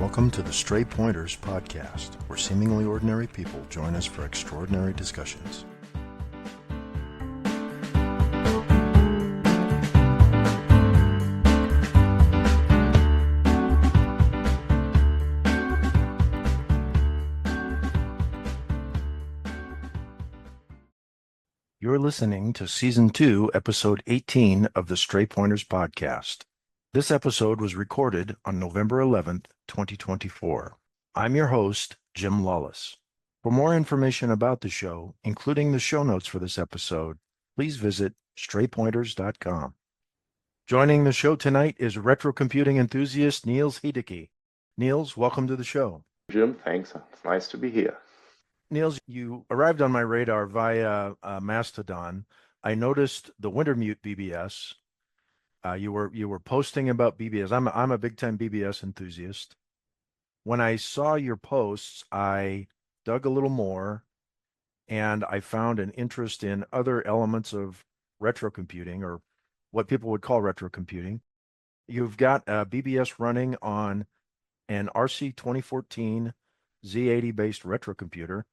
Welcome to the Stray Pointers podcast, where seemingly ordinary people join us for extraordinary discussions. You're listening to Season 2, Episode 18 of the Stray Pointers podcast. This episode was recorded on November 11th, 2024. I'm your host, Jim Lawless. For more information about the show, including the show notes for this episode, please visit straypointers.com. Joining the show tonight is Retrocomputing enthusiast Niels Haedecke. Niels, welcome to the show. Jim, thanks. It's nice to be here. Niels, you arrived on my radar via Mastodon. I noticed the Wintermute BBS. You were posting about BBS. I'm a big time BBS enthusiast. When I saw your posts, I dug a little more, and I found an interest in other elements of retrocomputing, or what people would call retrocomputing. You've got a BBS running on an RC2014 Z-80 based retrocomputer.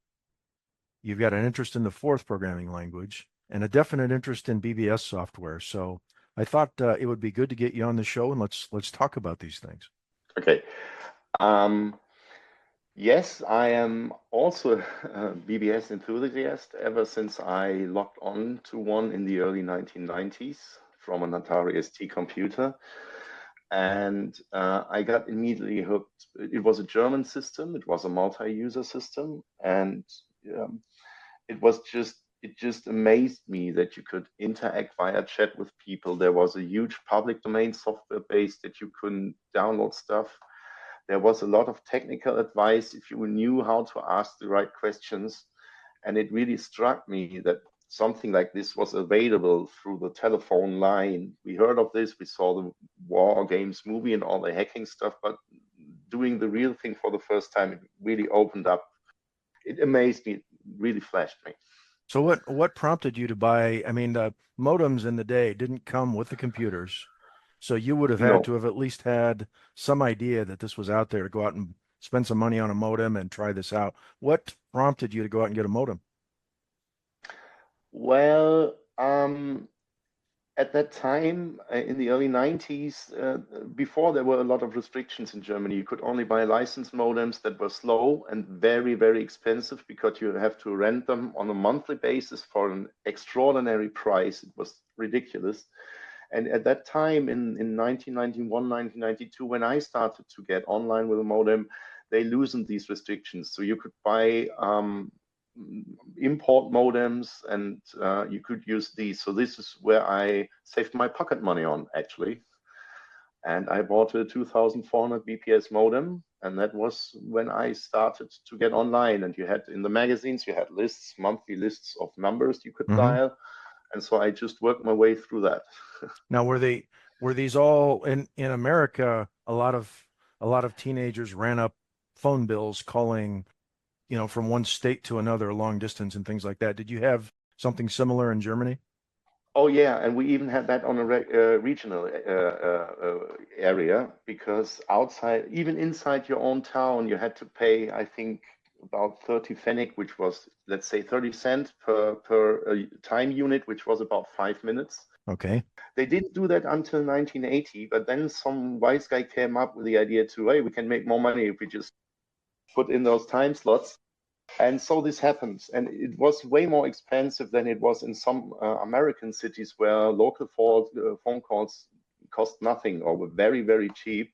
You've got an interest in the fourth programming language and a definite interest in BBS software. So I thought it would be good to get you on the show, and let's talk about these things. Okay. Yes, I am also a BBS enthusiast ever since I logged on to one in the early 1990s from an Atari ST computer. And I got immediately hooked. It was a German system. It was a multi-user system. And it just amazed me that you could interact via chat with people. There was a huge public domain software base that you couldn't download stuff. There was a lot of technical advice if you knew how to ask the right questions. And it really struck me that something like this was available through the telephone line. We heard of this, we saw the War Games movie and all the hacking stuff, but doing the real thing for the first time, it really opened up. It amazed me, it really flashed me. So what prompted you to buy? I mean, the modems in the day didn't come with the computers, so you would have had to have at least had some idea that this was out there to go out and spend some money on a modem and try this out. What prompted you to go out and get a modem? Well, at that time, in the early 90s, before there were a lot of restrictions in Germany, you could only buy licensed modems that were slow and very, very expensive because you have to rent them on a monthly basis for an extraordinary price. It was ridiculous. And at that time, in 1991, 1992, when I started to get online with a modem, they loosened these restrictions. So you could buy import modems, and you could use these. So this is where I saved my pocket money on, actually. And I bought a 2400 BPS modem, and that was when I started to get online. And you had, in the magazines, you had lists, monthly lists of numbers you could dial. And so I just worked my way through that. Now, were these all in America? A lot of teenagers ran up phone bills calling, from one state to another, long distance and things like that. Did you have something similar in Germany? Oh yeah, and we even had that on a regional area, because even inside your own town, you had to pay, I think, about 30 Pfennig, which was, let's say, 30 cents per time unit, which was about 5 minutes. Okay. They didn't do that until 1980, but then some wise guy came up with the idea hey, we can make more money if we just put in those time slots. And so this happens. And it was way more expensive than it was in some American cities where local phone calls cost nothing or were very, very cheap.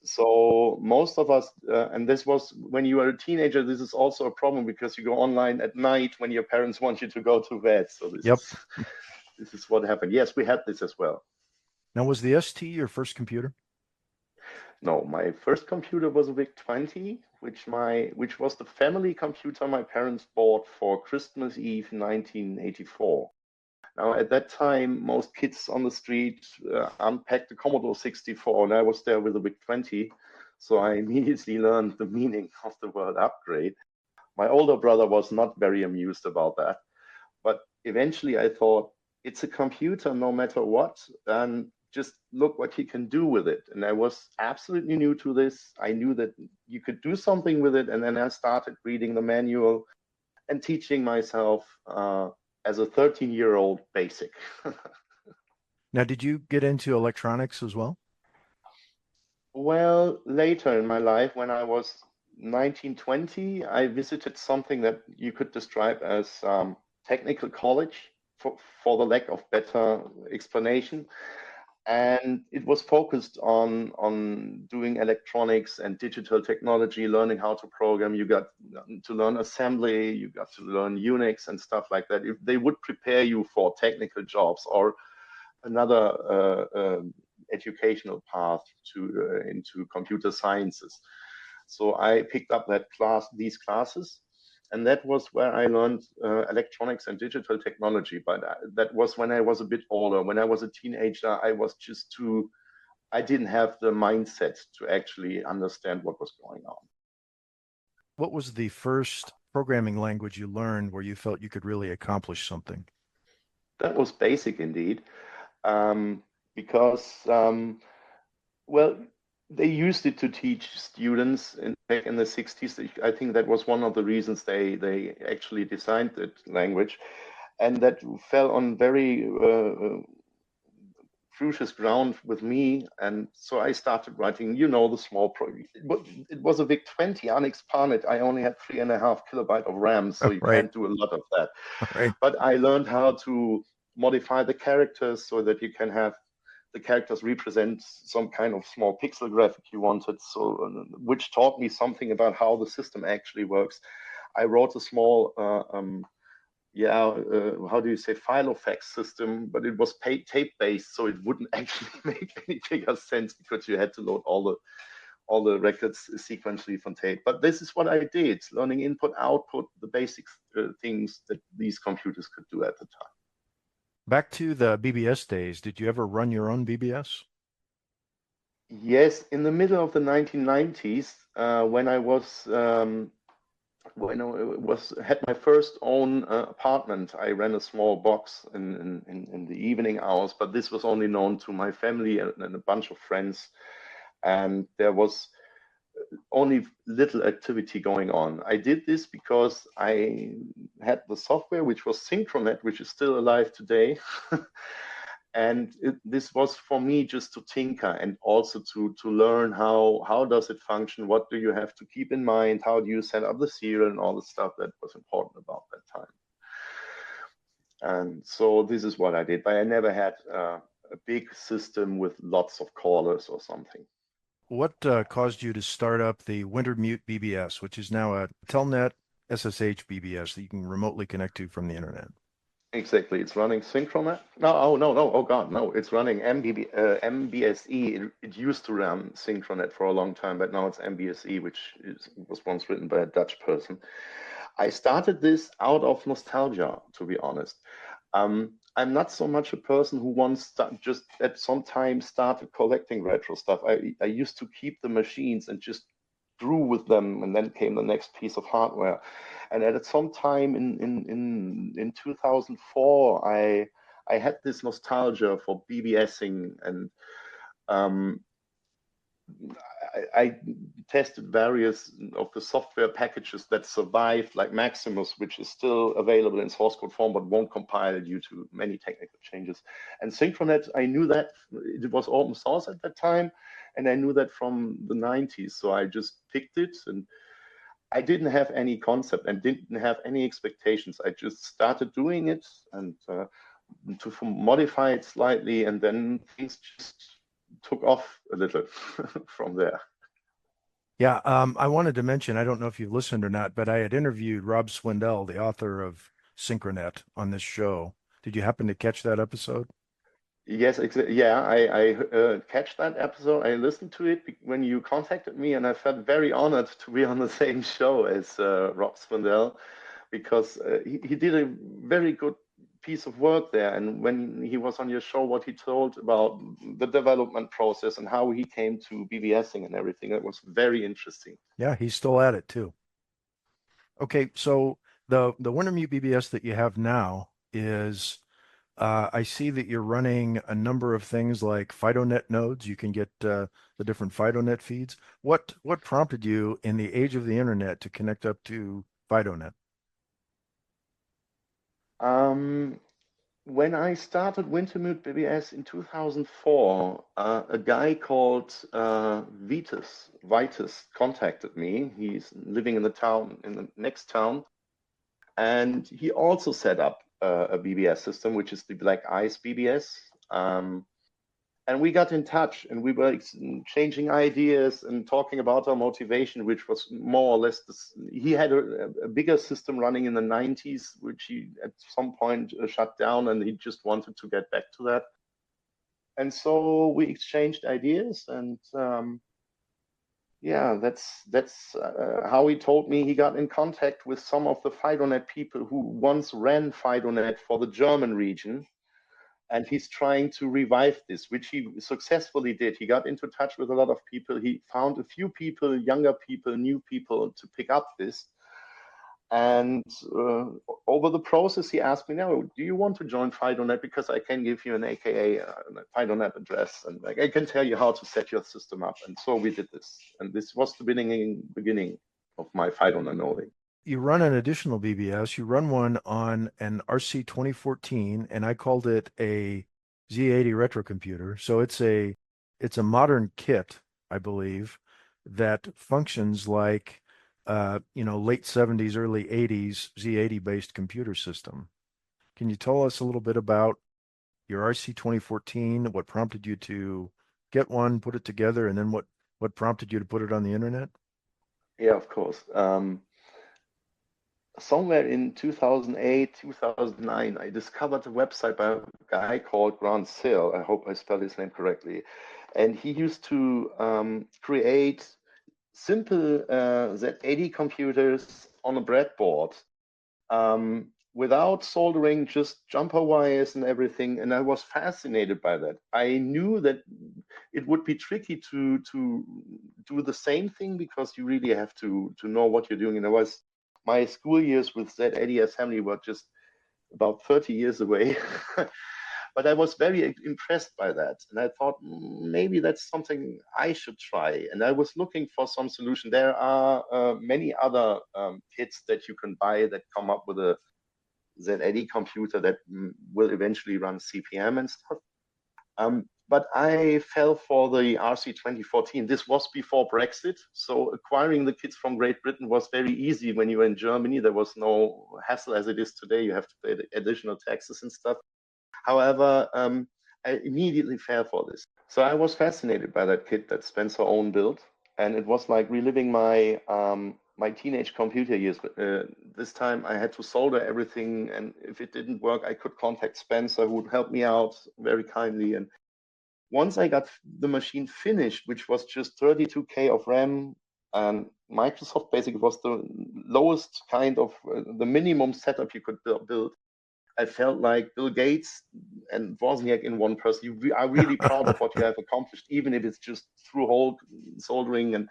So most of us, and this was when you were a teenager, this is also a problem because you go online at night when your parents want you to go to bed. So this is what happened. Yes, we had this as well. Now, was the ST your first computer? No, my first computer was a VIC-20, which was the family computer my parents bought for Christmas Eve 1984. Now, at that time, most kids on the street unpacked the Commodore 64, and I was there with a VIC-20. So I immediately learned the meaning of the word upgrade. My older brother was not very amused about that. But eventually I thought, it's a computer no matter what. And just look what you can do with it. And I was absolutely new to this. I knew that you could do something with it. And then I started reading the manual and teaching myself as a 13-year-old basic. Now, did you get into electronics as well? Well, later in my life, when I was 19, 20, I visited something that you could describe as technical college for the lack of better explanation. And it was focused on doing electronics and digital technology, learning how to program. You got to learn assembly, you got to learn Unix and stuff like that. If they would prepare you for technical jobs or another educational path into computer sciences. So I picked up these classes, and that was where I learned electronics and digital technology. But that was when I was a bit older. When I was a teenager, I didn't have the mindset to actually understand what was going on. What was the first programming language you learned where you felt you could really accomplish something? That was BASIC indeed, because well, they used it to teach students back in the 60s. I think that was one of the reasons they actually designed that language, and that fell on very crucious ground with me. And so I started writing, the small program. It was a VIC-20 unexpanded. I only had 3.5 kilobyte of RAM, so you Right. can't do a lot of that. Right. But I learned how to modify the characters so that you can have the characters represent some kind of small pixel graph if you wanted, so which taught me something about how the system actually works. I wrote a small, how do you say, file effects system, but it was tape-based, so it wouldn't actually make any bigger sense because you had to load all the records sequentially from tape. But this is what I did, learning input, output, the basic things that these computers could do at the time. Back to the BBS days, did you ever run your own BBS? Yes, in the middle of the 1990s, when I had my first own apartment, I ran a small box in the evening hours, but this was only known to my family and a bunch of friends, and there was only little activity going on. I did this because I had the software, which was Synchronet, which is still alive today. And this was for me just to tinker and also to learn how does it function, what do you have to keep in mind, how do you set up the serial and all the stuff that was important about that time. And so this is what I did, but I never had a big system with lots of callers or something. What caused you to start up the Wintermute BBS, which is now a Telnet SSH BBS that you can remotely connect to from the internet? Exactly, it's running Synchronet. No, oh God, no, it's running MBSE. It used to run Synchronet for a long time, but now it's MBSE, which was once written by a Dutch person. I started this out of nostalgia, to be honest. I'm not so much a person who wants to just at some time started collecting retro stuff. I used to keep the machines and just grew with them, and then came the next piece of hardware. And at some time in 2004, I had this nostalgia for BBSing, and I tested various of the software packages that survived, like Maximus, which is still available in source code form but won't compile due to many technical changes. And Synchronet, I knew that it was open source at that time, and I knew that from the 90s. So I just picked it, and I didn't have any concept and didn't have any expectations. I just started doing it and to modify it slightly, and then things just took off a little from there. Yeah, I wanted to mention, I don't know if you've listened or not, but I had interviewed Rob Swindell, the author of Synchronet, on this show. Did you happen to catch that episode? Yes, yeah, I catch that episode. I listened to it when you contacted me, and I felt very honored to be on the same show as Rob Swindell, because he did a very good piece of work there. And when he was on your show, what he told about the development process and how he came to BBSing and everything, that was very interesting. Yeah, he's still at it too. Okay, so the Wintermute BBS that you have now is I see that you're running a number of things like FidoNet nodes. You can get the different FidoNet feeds. What prompted you in the age of the internet to connect up to FidoNet? When I started Wintermute BBS in 2004, a guy called Vitus contacted me. He's living in the next town, and he also set up a BBS system, which is the Black Ice BBS. And we got in touch, and we were exchanging ideas and talking about our motivation, which was more or less this. He had a bigger system running in the 90s, which he at some point shut down, and he just wanted to get back to that. And so we exchanged ideas, and yeah, that's how he told me he got in contact with some of the FidoNet people who once ran FidoNet for the German region, and he's trying to revive this, which he successfully did. He got into touch with a lot of people. He found a few people, younger people, new people to pick up this. And over the process, he asked me, now, do you want to join FidoNet? Because I can give you an AKA FidoNet address, and like, I can tell you how to set your system up. And so we did this. And this was the beginning of my FidoNet knowing. You run an additional BBS. You run one on an RC2014, and I called it a Z-80 Retrocomputer. So it's a modern kit, I believe, that functions like late 70s, early 80s Z-80 based computer system. Can you tell us a little bit about your RC2014, what prompted you to get one, put it together, and then what prompted you to put it on the internet? Yeah, of course. Somewhere in 2008, 2009, I discovered a website by a guy called Grant Sale. I hope I spelled his name correctly. And he used to create simple Z-80 computers on a breadboard without soldering, just jumper wires and everything. And I was fascinated by that. I knew that it would be tricky to do the same thing because you really have to know what you're doing. And my school years with Z-80 assembly were just about 30 years away. But I was very impressed by that. And I thought maybe that's something I should try. And I was looking for some solution. There are many other kits that you can buy that come up with a Z-80 computer that will eventually run CPM and stuff. But I fell for the RC2014. This was before Brexit, so acquiring the kits from Great Britain was very easy when you were in Germany. There was no hassle as it is today. You have to pay the additional taxes and stuff. However, I immediately fell for this. So I was fascinated by that kit that Spencer Owen built, and it was like reliving my my teenage computer years. This time I had to solder everything, and if it didn't work, I could contact Spencer, who would help me out very kindly. And once I got the machine finished, which was just 32K of RAM, and Microsoft basically was the lowest kind of the minimum setup you could build. I felt like Bill Gates and Wozniak in one person. You are really proud of what you have accomplished, even if it's just through hole soldering, and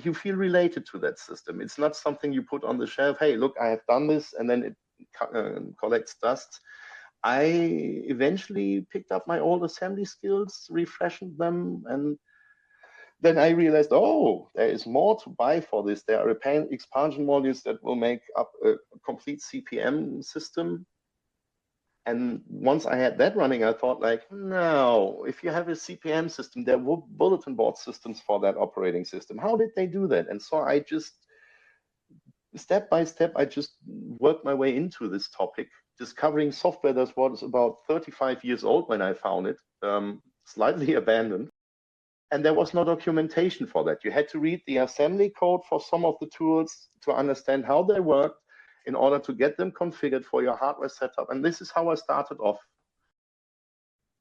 you feel related to that system. It's not something you put on the shelf. Hey, look, I have done this, and then it collects dust. I eventually picked up my old assembly skills, refreshed them, and then I realized, oh, there is more to buy for this. There are expansion modules that will make up a complete CPM system. And once I had that running, I thought like, no, if you have a CPM system, there were bulletin board systems for that operating system. How did they do that? And so I just, step by step, I just worked my way into this topic, discovering software that was about 35 years old when I found it, slightly abandoned. And there was no documentation for that. You had to read the assembly code for some of the tools to understand how they worked in order to get them configured for your hardware setup. And this is how I started off.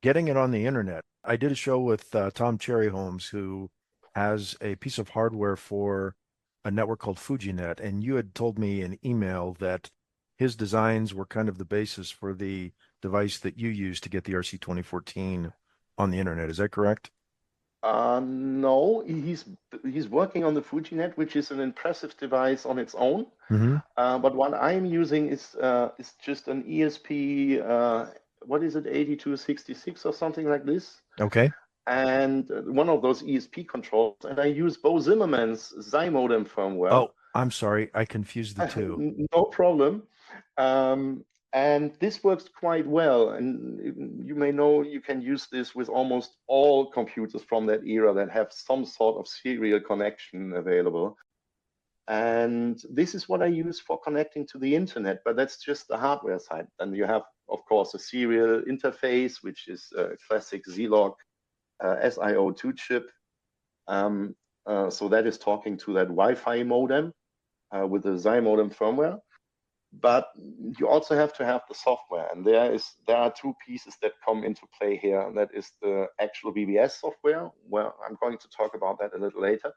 Getting it on the internet. I did a show with Tom Cherryholmes, who has a piece of hardware for a network called FujiNet, and you had told me in email that his designs were kind of the basis for the device that you used to get the RC2014 on the internet. Is that correct? No, he's working on the FujiNet, which is an impressive device on its own. Mm-hmm. But what I'm using is just an ESP what is it, 8266 or something like this. Okay. And one of those ESP controls, and I use Bo Zimmerman's Xi modem firmware. Oh, I'm sorry. I confused the two. No problem. And this works quite well. And you may know you can use this with almost all computers from that era that have some sort of serial connection available. And this is what I use for connecting to the internet, but that's just the hardware side. And you have, of course, a serial interface, which is a classic Zlog SiO2 chip. So that is talking to that Wi-Fi modem with the Xi modem firmware. But you also have to have the software, and there are two pieces that come into play here, and that is the actual BBS software, where I'm going to talk about that a little later.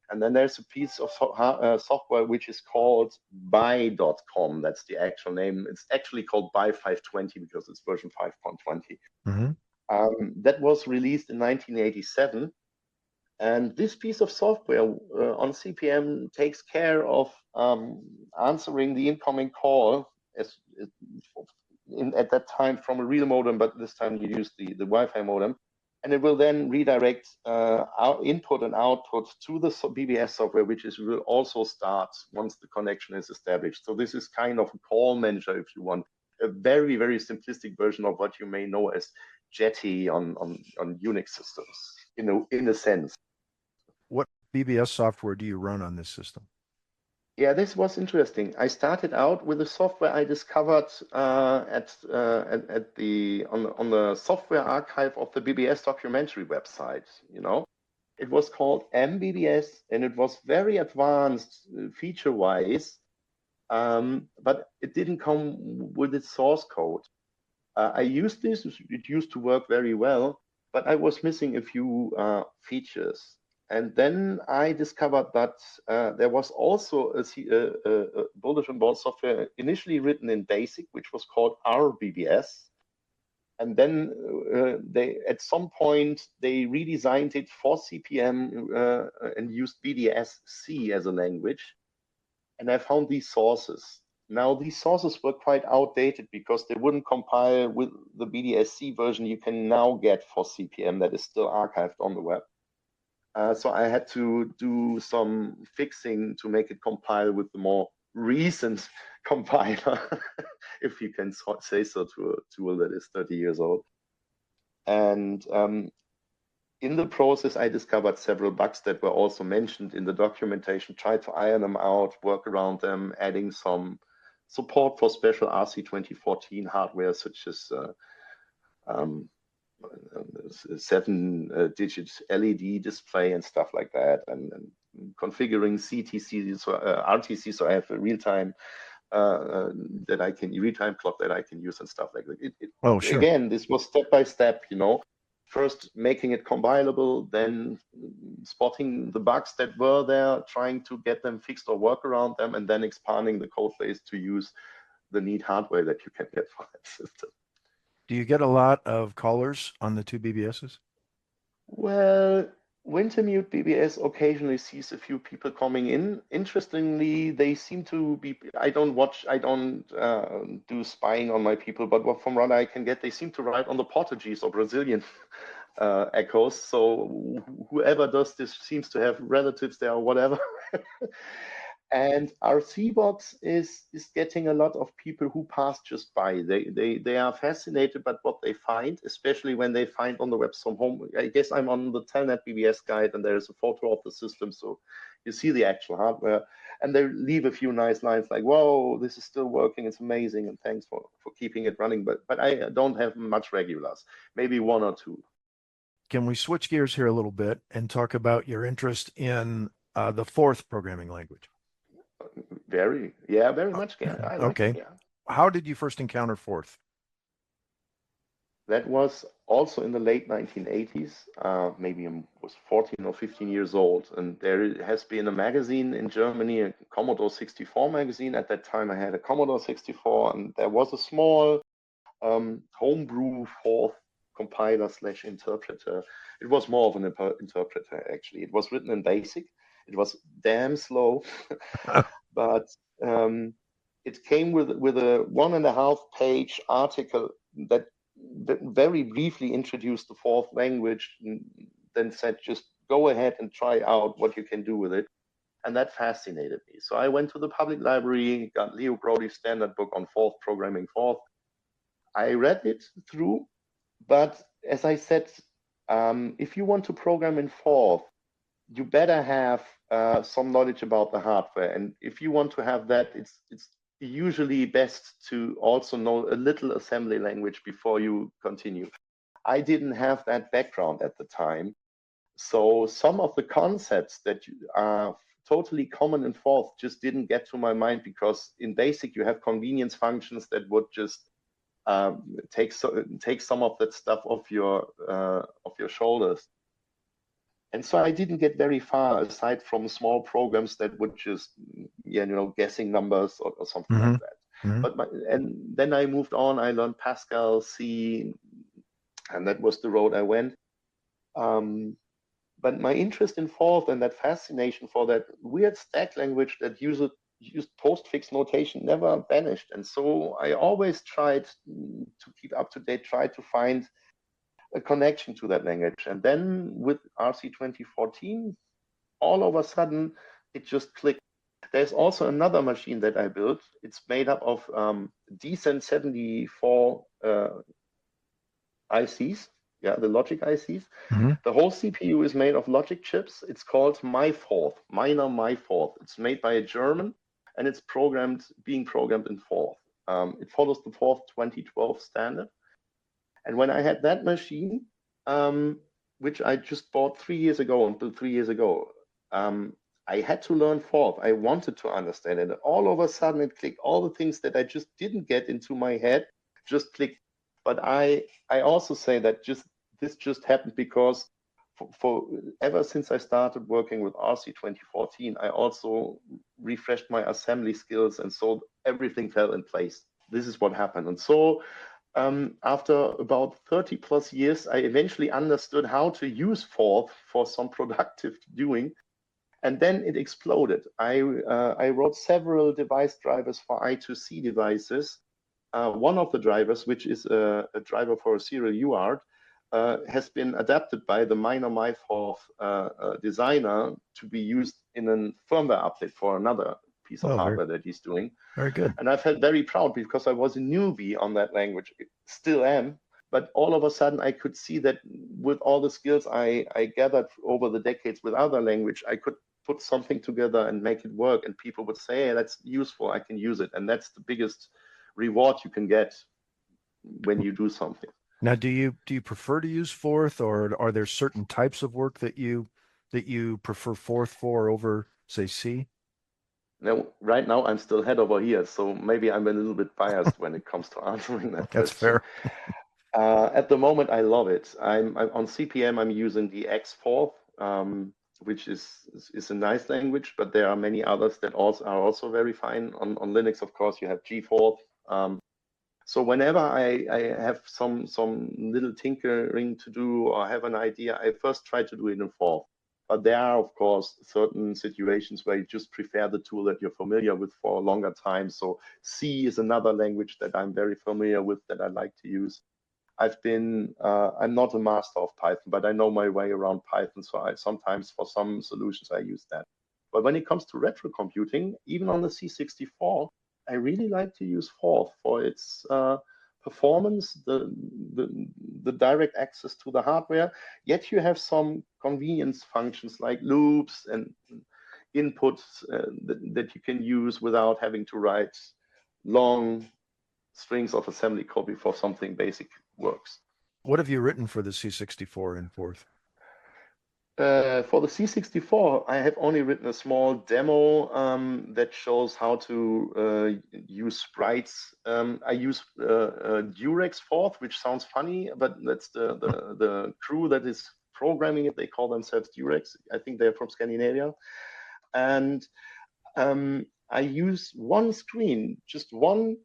And then there's a piece of software which is called Buy.com. That's the actual name. It's actually called Buy 520 because it's version 5.20. Mm-hmm. That was released in 1987. And this piece of software on CP/M takes care of answering the incoming call at that time from a real modem, but this time you use the Wi-Fi modem. And it will then redirect our input and output to the BBS software, which will also start once the connection is established. So this is kind of a call manager, if you want, a very, very simplistic version of what you may know as Jetty on Unix systems, in a sense. What BBS software do you run on this system? Yeah, this was interesting. I started out with the software I discovered on the software archive of the BBS documentary website. You know, it was called MBBS, and it was very advanced feature-wise, but it didn't come with its source code. I used this; it used to work very well, but I was missing a few features. And then I discovered that there was also a bulletin board software initially written in BASIC, which was called RBBS. And then at some point, they redesigned it for CP/M and used BDS-C as a language. And I found these sources. Now, these sources were quite outdated because they wouldn't compile with the BDS-C version you can now get for CP/M that is still archived on the web. So I had to do some fixing to make it compile with the more recent compiler, if you can say so, to a tool that is 30 years old. And in the process, I discovered several bugs that were also mentioned in the documentation, tried to iron them out, work around them, adding some support for special RC2014 hardware, such as 7-digit LED display and stuff like that, and configuring CTC, so RTC, so I have a real-time real-time clock that I can use and stuff like that. Oh, sure. Again, this was step by step, you know. First making it compilable, then spotting the bugs that were there, trying to get them fixed or work around them, and then expanding the code base to use the neat hardware that you can get for that system. Do you get a lot of callers on the two BBSs? Well, Wintermute BBS occasionally sees a few people coming in. Interestingly, they seem to be, I don't do spying on my people, but from what I can get, they seem to write on the Portuguese or Brazilian echoes. So whoever does this seems to have relatives there or whatever. And RCBox is getting a lot of people who pass just by. They are fascinated by what they find, especially when they find on the web some home. I guess I'm on the Telnet BBS guide, and there's a photo of the system, so you see the actual hardware, and they leave a few nice lines like, "Whoa, this is still working. It's amazing, and thanks for keeping it running." But I don't have much regulars, very one or two. Can we switch gears here a little bit and talk about your interest in the fourth programming language? Very much. I like okay. it, yeah. How did you first encounter Forth? That was also in the late 1980s. Maybe I was 14 or 15 years old, and there has been a magazine in Germany, a Commodore 64 magazine. At that time, I had a Commodore 64, and there was a small homebrew Forth compiler / interpreter. It was more of an interpreter, actually. It was written in BASIC. It was damn slow, but it came with a 1.5-page article that very briefly introduced the fourth language, and then said, just go ahead and try out what you can do with it. And that fascinated me. So I went to the public library, got Leo Brody's standard book on Forth, programming Forth. I read it through, but as I said, if you want to program in Forth, you better have some knowledge about the hardware. And if you want to have that, it's usually best to also know a little assembly language before you continue. I didn't have that background at the time. So some of the concepts that are totally common in Forth just didn't get to my mind, because in BASIC you have convenience functions that would just take some of that stuff off your shoulders. And so I didn't get very far, aside from small programs that would just, guessing numbers or something like that. But and then I moved on. I learned Pascal, C, and that was the road I went. But my interest in Forth and that fascination for that weird stack language that used postfix notation never vanished. And so I always tried to keep up to date, tried to find a connection to that language. And then with RC2014, all of a sudden, it just clicked. There's also another machine that I built. It's made up of decent 74 ICs. Yeah, the logic ICs. The whole CPU is made of logic chips. It's called My4th, minor My4th. It's made by a German, and it's being programmed in Forth. It follows the Forth 2012 standard. And when I had that machine, which I just bought 3 years ago, until 3 years ago, I had to learn Forth. I wanted to understand it. All of a sudden, it clicked. All the things that I just didn't get into my head just clicked. But I also say that this just happened because for ever since I started working with RC2014, I also refreshed my assembly skills, and so everything fell in place. This is what happened. And so after about 30 plus years, I eventually understood how to use Forth for some productive doing. And then it exploded. I wrote several device drivers for I2C devices. One of the drivers, which is a driver for a serial UART, has been adapted by the minor My4th designer to be used in a firmware update for another piece of hardware that he's doing. Very good. And I felt very proud, because I was a newbie on that language, still am. But all of a sudden, I could see that with all the skills I gathered over the decades with other language, I could put something together and make it work. And people would say, hey, that's useful, I can use it. And that's the biggest reward you can get when you do something. Now, do you prefer to use Forth, or are there certain types of work that you prefer Forth for over, say, C? Now, right now, I'm still head over here, so maybe I'm a little bit biased when it comes to answering that That's question. fair. At the moment, I love it. I'm on CPM. I'm using the X4th, which is a nice language, but there are many others that are also very fine. On Linux, of course, you have G4th. So whenever I have some little tinkering to do or have an idea, I first try to do it in Forth. But there are, of course, certain situations where you just prefer the tool that you're familiar with for a longer time. So C is another language that I'm very familiar with, that I like to use. I'm not a master of Python, but I know my way around Python. So sometimes for some solutions, I use that. But when it comes to retrocomputing, even on the C64, I really like to use Forth for its performance, the direct access to the hardware. Yet you have some convenience functions like loops and inputs that you can use without having to write long strings of assembly code before something basic works. What have you written for the C64 in Forth? For the C64, I have only written a small demo that shows how to use sprites. I use Durex Forth, which sounds funny, but that's the crew that is programming it. They call themselves Durex. I think they're from Scandinavia. And I use one screen, just one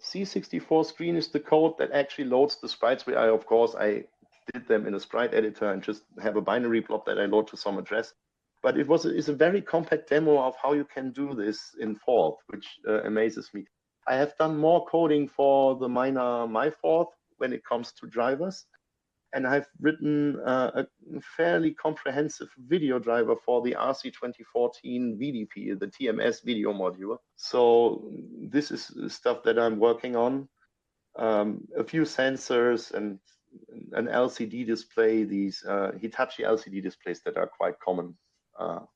C64 screen is the code that actually loads the sprites. I did them in a sprite editor and just have a binary blob that I load to some address. But it's a very compact demo of how you can do this in Forth, which amazes me. I have done more coding for the minor My4th when it comes to drivers. And I've written a fairly comprehensive video driver for the RC2014 VDP, the TMS video module. So this is stuff that I'm working on. A few sensors and an LCD display, these Hitachi LCD displays that are quite common.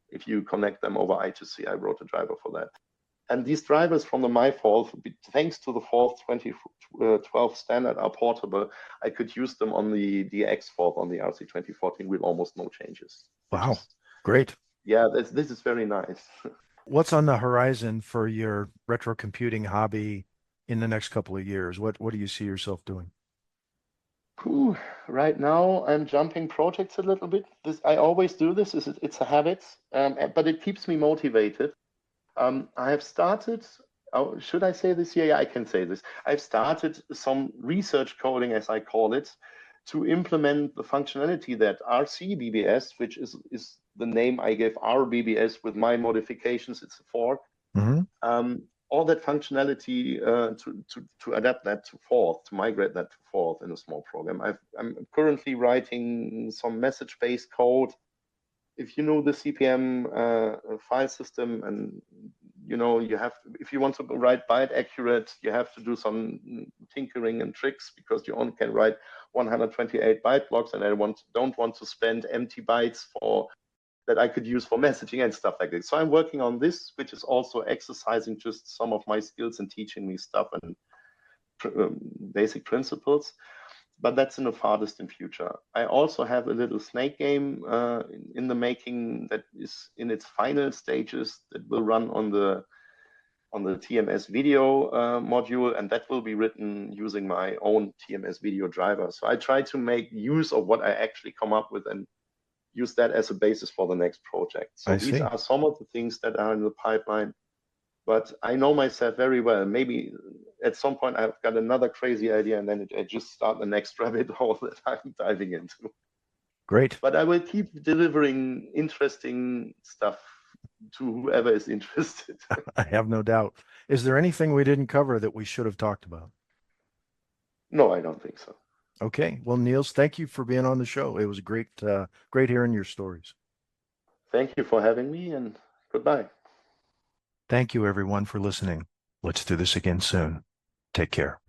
If you connect them over I2C, I wrote a driver for that. And these drivers from the My4th, thanks to the 4th 2012 standard, are portable. I could use them on the X4th on the RC2014 with almost no changes. Wow, great. Yeah, this is very nice. What's on the horizon for your retro computing hobby in the next couple of years? What do you see yourself doing? Ooh, right now, I'm jumping projects a little bit. I always do this. It's a habit, but it keeps me motivated. I have started, oh, should I say this here? Yeah, I can say this. I've started some research coding, as I call it, to implement the functionality that RC BBS, which is the name I gave our BBS with my modifications, it's a fork. All that functionality to adapt that to 4th, to migrate that to 4th in a small program. I'm currently writing some message-based code. If you know the CPM file system, and you have, if you want to write byte accurate, you have to do some tinkering and tricks because you only can write 128 byte blocks, and I don't want to spend empty bytes that I could use for messaging and stuff like this. So I'm working on this, which is also exercising just some of my skills and teaching me stuff and basic principles. But that's in the far distant future. I also have a little snake game in the making that is in its final stages that will run on the TMS video module, and that will be written using my own TMS video driver. So I try to make use of what I actually come up with and use that as a basis for the next project. So these are some of the things that are in the pipeline. But I know myself very well. Maybe at some point I've got another crazy idea, and then I just start the next rabbit hole that I'm diving into. Great. But I will keep delivering interesting stuff to whoever is interested. I have no doubt. Is there anything we didn't cover that we should have talked about? No, I don't think so. Okay. Well, Niels, thank you for being on the show. It was great hearing your stories. Thank you for having me, and goodbye. Thank you, everyone, for listening. Let's do this again soon. Take care.